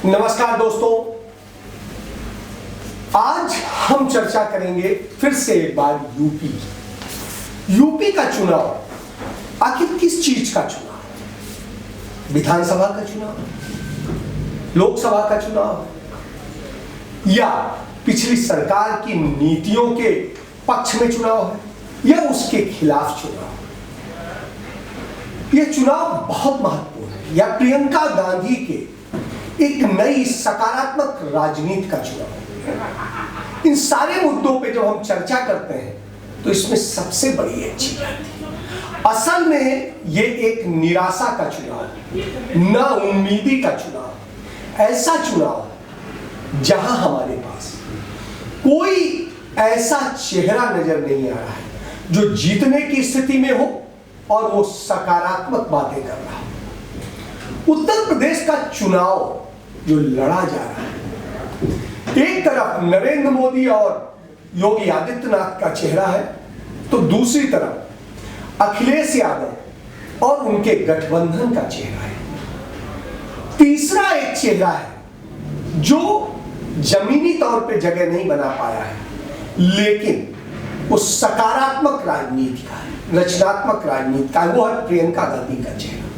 नमस्कार दोस्तों, आज हम चर्चा करेंगे फिर से एक बार यूपी का चुनाव। आखिर किस चीज का चुनाव? विधानसभा का चुनाव, लोकसभा का चुनाव, या पिछली सरकार की नीतियों के पक्ष में चुनाव है, या उसके खिलाफ चुनाव? यह चुनाव बहुत महत्वपूर्ण है, या प्रियंका गांधी के एक नई सकारात्मक राजनीति का चुनाव। इन सारे मुद्दों पे जब हम चर्चा करते हैं तो इसमें सबसे बड़ी एक चीज आती है, असल में ये एक निराशा का चुनाव, ना उम्मीदी का चुनाव। ऐसा चुनाव जहां हमारे पास कोई ऐसा चेहरा नजर नहीं आ रहा है जो जीतने की स्थिति में हो और वो सकारात्मक बातें कर रहा हो। उत्तर प्रदेश का चुनाव जो लड़ा जा रहा है, एक तरफ नरेंद्र मोदी और योगी आदित्यनाथ का चेहरा है, तो दूसरी तरफ अखिलेश यादव और उनके गठबंधन का चेहरा है। तीसरा एक चेहरा है जो जमीनी तौर पे जगह नहीं बना पाया है, लेकिन वो सकारात्मक राजनीति का है, रचनात्मक राजनीति का है, वो है प्रियंका गांधी का चेहरा।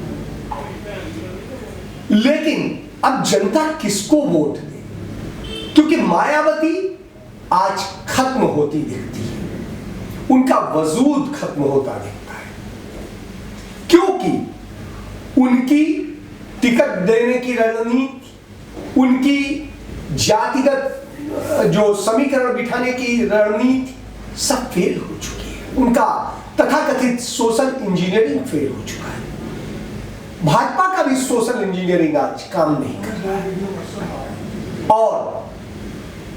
लेकिन अब जनता किसको वोट दे? क्योंकि मायावती आज खत्म होती दिखती है, उनका वजूद खत्म होता दिखता है, क्योंकि उनकी टिकट देने की रणनीति, उनकी जातिगत जो समीकरण बिठाने की रणनीति सब फेल हो चुकी है। उनका तथाकथित सोशल इंजीनियरिंग फेल हो चुका है। भाजपा का भी सोशल इंजीनियरिंग आज काम नहीं कर रहा है, और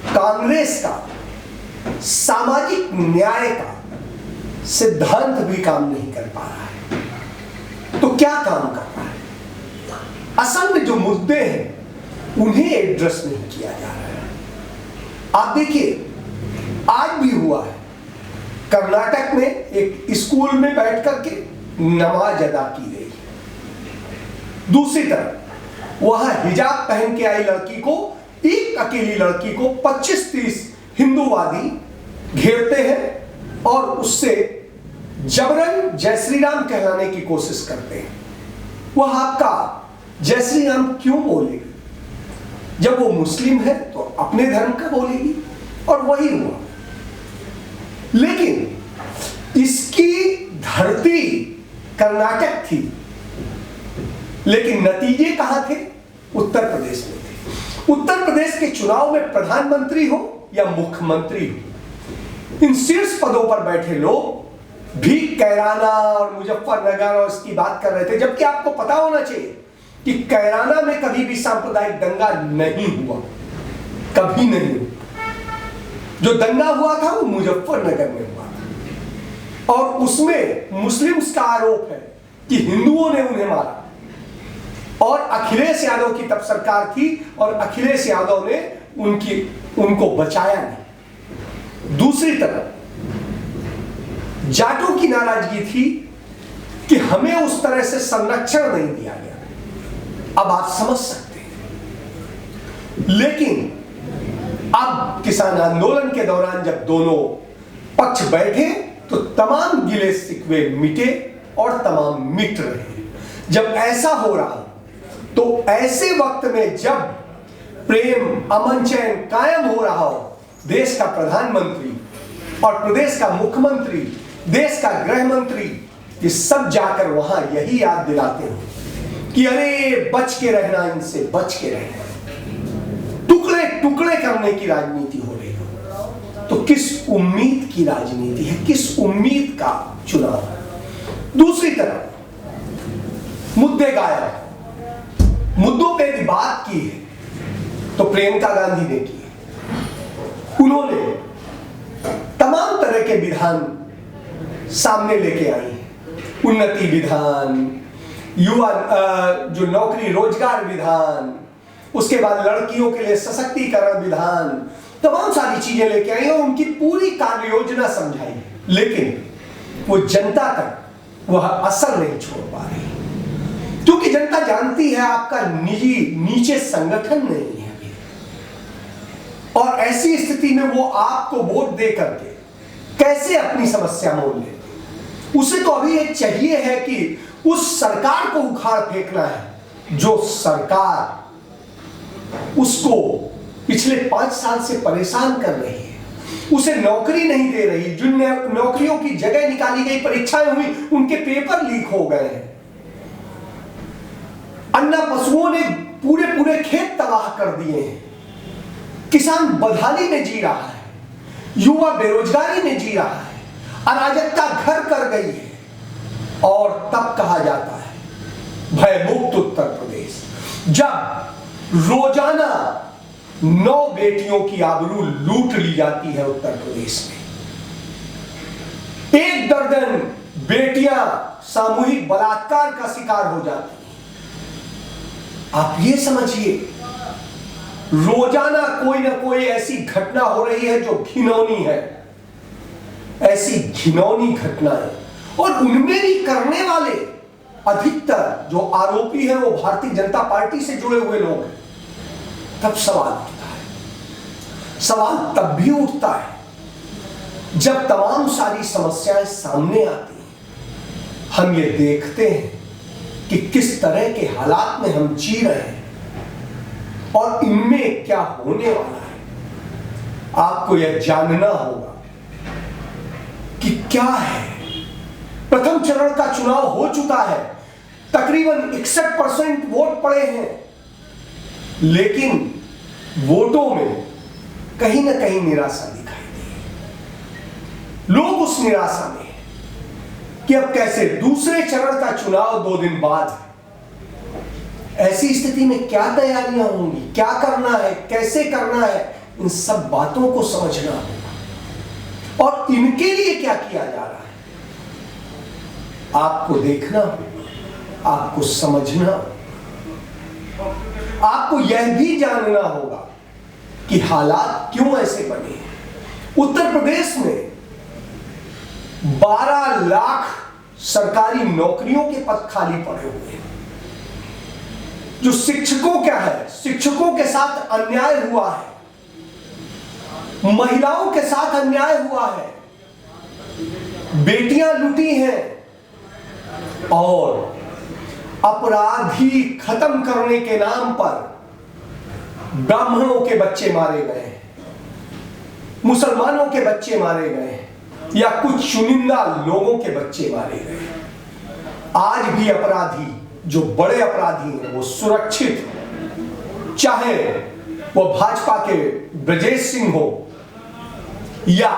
कांग्रेस का सामाजिक न्याय का सिद्धांत भी काम नहीं कर पा रहा है। तो क्या काम कर रहा है? असल में जो मुद्दे हैं उन्हें एड्रेस नहीं किया जा रहा है। आप देखिए, आज भी हुआ है, कर्नाटक में एक स्कूल में बैठ करके नमाज अदा की गई। दूसरी तरफ वहां हिजाब पहन के आई लड़की को, एक अकेली लड़की को 25-30 हिंदूवादी घेरते हैं और उससे जबरन जय श्री राम कहलाने की कोशिश करते हैं। वह आपका जय श्री राम क्यों बोलेगी? जब वो मुस्लिम है तो अपने धर्म का बोलेगी, और वही हुआ। लेकिन इसकी धरती कर्नाटक थी, लेकिन नतीजे कहां थे? उत्तर प्रदेश में थे। उत्तर प्रदेश के चुनाव में प्रधानमंत्री हो या मुख्यमंत्री हो, इन शीर्ष पदों पर बैठे लोग भी कैराना और मुजफ्फरनगर और इसकी बात कर रहे थे, जबकि आपको पता होना चाहिए कि कैराना में कभी भी सांप्रदायिक दंगा नहीं हुआ, कभी नहीं हुआ। जो दंगा हुआ था वो मुजफ्फरनगर में हुआ था, और उसमें मुस्लिम्स का आरोप है कि हिंदुओं ने उन्हें मारा, और अखिलेश यादव की तब सरकार थी और अखिलेश यादव ने उनको बचाया नहीं। दूसरी तरफ जाटों की नाराजगी थी कि हमें उस तरह से संरक्षण नहीं दिया गया। अब आप समझ सकते हैं। लेकिन अब किसान आंदोलन के दौरान जब दोनों पक्ष बैठे तो तमाम गिले शिकवे मिटे और तमाम मिट रहे। जब ऐसा हो रहा तो ऐसे वक्त में जब प्रेम अमन चैन कायम हो रहा हो, देश का प्रधानमंत्री और प्रदेश का मुख्यमंत्री, देश का गृह मंत्री, ये सब जाकर वहां यही याद दिलाते हो कि अरे बच के रहना, इनसे बच के रहना। टुकड़े टुकड़े करने की राजनीति हो रही हो, तो किस उम्मीद की राजनीति है, किस उम्मीद का चुनाव? दूसरी तरफ मुद्दे गायब। मुद्दों पे भी बात की है तो प्रियंका गांधी ने की है। उन्होंने तमाम तरह के विधान सामने लेके आई हैं। उन्नति विधान, युवा जो नौकरी रोजगार विधान, उसके बाद लड़कियों के लिए सशक्तिकरण विधान, तमाम सारी चीजें लेके आई और उनकी पूरी कार्य योजना समझाई। लेकिन वो जनता तक वह असर नहीं छोड़ पा रही। क्योंकि जनता जानती है आपका निजी नीचे संगठन नहीं है अभी, और ऐसी स्थिति में वो आपको वोट दे करके कैसे अपनी समस्या मोल ले। उसे तो अभी ये चाहिए है कि उस सरकार को उखाड़ फेंकना है जो सरकार उसको पिछले 5 साल से परेशान कर रही है, उसे नौकरी नहीं दे रही। जिन नौकरियों की जगह निकाली गई, परीक्षाएं हुई, उनके पेपर लीक हो गए हैं। अन्ना पशुओं ने पूरे पूरे खेत तबाह कर दिए हैं। किसान बदहाली में जी रहा है, युवा बेरोजगारी में जी रहा है, अराजकता घर कर गई है। और तब कहा जाता है भयमुक्त उत्तर प्रदेश, जब रोजाना 9 बेटियों की आबरू लूट ली जाती है उत्तर प्रदेश में। 1 दर्जन बेटियां सामूहिक बलात्कार का शिकार हो जाती हैं। आप ये समझिए, रोजाना कोई ना कोई ऐसी घटना हो रही है जो घिनौनी है, ऐसी घिनौनी घटनाएं। और उनमें भी करने वाले अधिकतर जो आरोपी हैं वो भारतीय जनता पार्टी से जुड़े हुए लोग हैं। तब सवाल उठता है, सवाल तब भी उठता है जब तमाम सारी समस्याएं सामने आती हैं। हम ये देखते हैं कि किस तरह के हालात में हम जी रहे हैं और इनमें क्या होने वाला है। आपको यह जानना होगा कि क्या है। प्रथम चरण का चुनाव हो चुका है, तकरीबन 61% वोट पड़े हैं, लेकिन वोटों में कहीं ना कहीं निराशा दिखाई दी। लोग उस निराशा में कि अब कैसे, दूसरे चरण का चुनाव 2 दिन बाद है। ऐसी स्थिति में क्या तैयारियां होंगी, क्या करना है, कैसे करना है, इन सब बातों को समझना होगा और इनके लिए क्या किया जा रहा है आपको देखना होगा, आपको समझना होगा। आपको यह भी जानना होगा कि हालात क्यों ऐसे बने हैं। उत्तर प्रदेश में 12 लाख सरकारी नौकरियों के पद खाली पड़े हुए हैं। जो शिक्षकों क्या है, शिक्षकों के साथ अन्याय हुआ है, महिलाओं के साथ अन्याय हुआ है, बेटियां लूटी हैं और अपराधी खत्म करने के नाम पर ब्राह्मणों के बच्चे मारे गए हैं, मुसलमानों के बच्चे मारे गए हैं, या कुछ चुनिंदा लोगों के बच्चे मारे गए हैं। आज भी अपराधी, जो बड़े अपराधी हैं, वो सुरक्षित, चाहे वो भाजपा के ब्रजेश सिंह हो या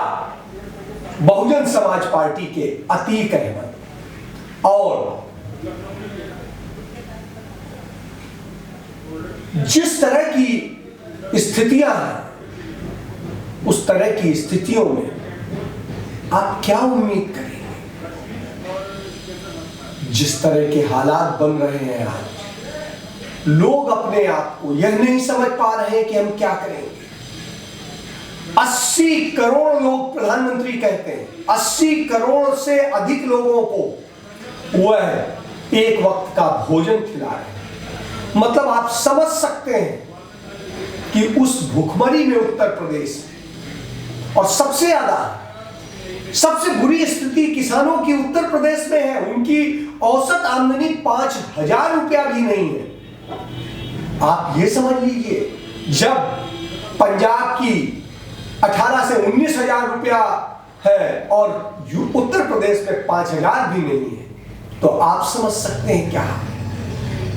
बहुजन समाज पार्टी के अतीक अहमद, और जिस तरह की स्थितियां हैं, उस तरह की स्थितियों में आप क्या उम्मीद करेंगे। जिस तरह के हालात बन रहे हैं आज, लोग अपने आप को यह नहीं समझ पा रहे हैं कि हम क्या करेंगे। 80 करोड़ लोग प्रधानमंत्री कहते हैं, 80 करोड़ से अधिक लोगों को वह एक वक्त का भोजन खिला रहे हैं। मतलब आप समझ सकते हैं कि उस भुखमरी में उत्तर प्रदेश, और सबसे ज्यादा, सबसे बुरी स्थिति किसानों की उत्तर प्रदेश में है। उनकी औसत आमदनी 5,000 रुपया भी नहीं है। आप ये समझ लीजिए, जब पंजाब की 18 से 19,000 रुपया है और उत्तर प्रदेश में 5,000 भी नहीं है, तो आप समझ सकते हैं क्या।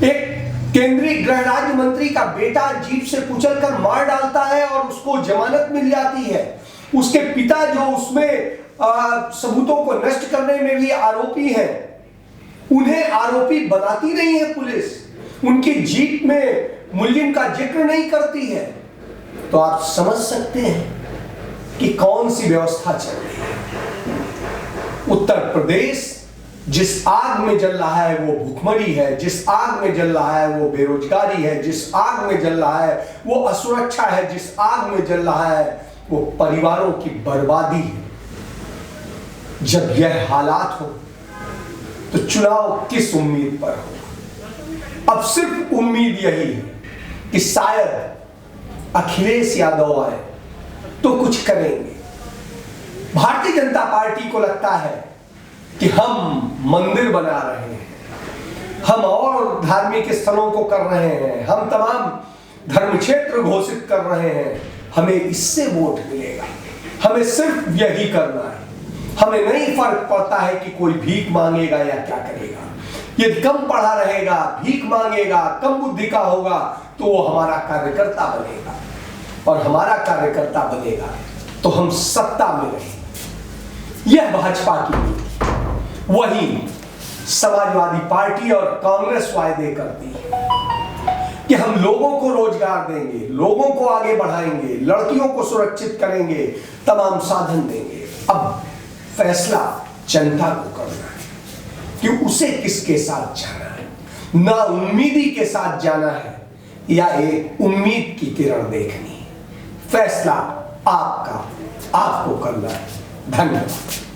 एक केंद्रीय गृह राज्य मंत्री का बेटा जीप से कुचलकर मार डालता है और उसको जमानत मिल जाती है। उसके पिता जो उसमें सबूतों को नष्ट करने में भी आरोपी हैं, उन्हें आरोपी बनाती नहीं है पुलिस, उनकी जीप में मुलजिम का जिक्र नहीं करती है। तो आप समझ सकते हैं कि कौन सी व्यवस्था चल रही है। उत्तर प्रदेश जिस आग में जल रहा है वो भुखमरी है, जिस आग में जल रहा है वो बेरोजगारी है, जिस आग में जल रहा है वो असुरक्षा है, जिस आग में जल रहा है वो परिवारों की बर्बादी है। जब यह हालात हो तो चुनाव किस उम्मीद पर हो। अब सिर्फ उम्मीद यही है कि शायद अखिलेश यादव आए तो कुछ करेंगे। भारतीय जनता पार्टी को लगता है कि हम मंदिर बना रहे हैं, हम और धार्मिक स्थलों को कर रहे हैं, हम तमाम धर्म क्षेत्र घोषित कर रहे हैं, हमें इससे वोट मिलेगा, हमें सिर्फ यही करना है, हमें नहीं फर्क पड़ता है कि कोई भीख मांगेगा या क्या करेगा। यदि कम पढ़ा रहेगा, भीख मांगेगा, कम बुद्धि का होगा तो वो हमारा कार्यकर्ता बनेगा, और हमारा कार्यकर्ता बनेगा तो हम सत्ता में रहेंगे। यह भाजपा की नीति। वही समाजवादी पार्टी और कांग्रेस वायदे करती है कि हम लोगों को रोजगार देंगे, लोगों को आगे बढ़ाएंगे, लड़कियों को सुरक्षित करेंगे, तमाम साधन देंगे। अब फैसला जनता को करना है कि उसे किसके साथ जाना है, ना उम्मीदी के साथ जाना है या एक उम्मीद की किरण देखनी है। फैसला आपका, आपको करना है। धन्यवाद।